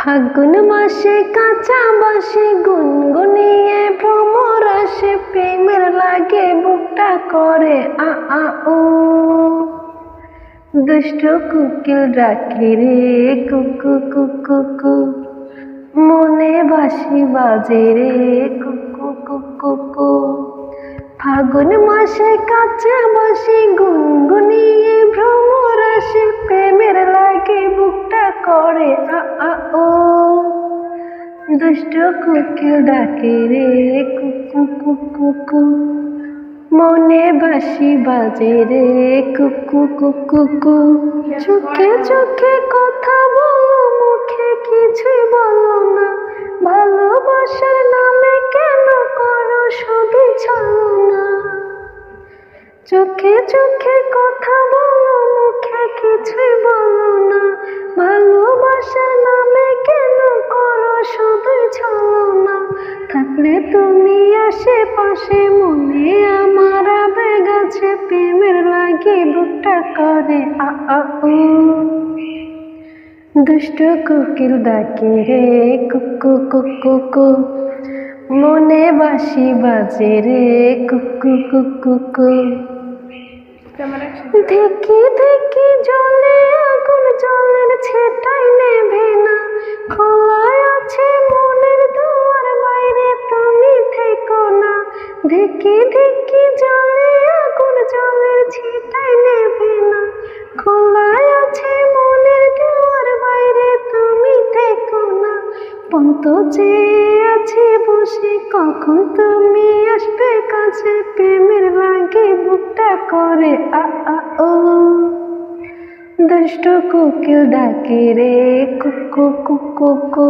ফাগুন মাসে কাঁচা বাসে গুনগুনিয়ে ভ্রমর আসে, প্রেমের লাগে বুকটা করে আ আ উ। দুষ্ট কোকিল ডাকে রে কুকু কুকু কু, মনে বাঁশি বাজে রে কুকু কুকু কু। ফাগুন মাসে কাঁচা বাসে গুনগুনিয়ে ভ্রমর আসে, প্রেমের লাগে বুকটা করে আ আ ও। দুষ্ট কোকিল ডাকে রে কুকু কুকু কু, মনে বাঁশি বাজে রে কুকু কুকু কু। চোখে চোখে কথা বলো, মুখে কিছুই বলো না, ভালোবাসার নামে কেন করো শুধু ছলনা। চোখে চোখে কথা বলো, মুখে কিছুই বলো না, ভালোবাসার নামে কেন করো শুধু ছলনা। থাকলে তুমি আশেপাশে, মনে আমার আবেগ আছে, প্রেমের লাগে বুকটা করে আ আ উ। দুষ্ট কোকিল ডাকে রে কুকু কুকু কু, মনে বাঁশি বাজে রে কুকু কুকু কু। দেখি দেখি জলে আগুন, জলের ছেটাই নেভে না, খোলায় আছে মনের দুয়ার, বাইরে তুমি থেকো না। দেখি দেখি জলে আগুন, জলের ছেটাই নেভে না, খোলায় আছে মনের দুয়ার, বাইরে তুমি থেকো না। পন্ত চেয়ে আছি বসে, কখন তুমি আসবে কাছে, প্রেমের লাগে বুকটা করে আ আ ও। দুষ্ট কোকিল ডাকে রে কুকু কুকু কু।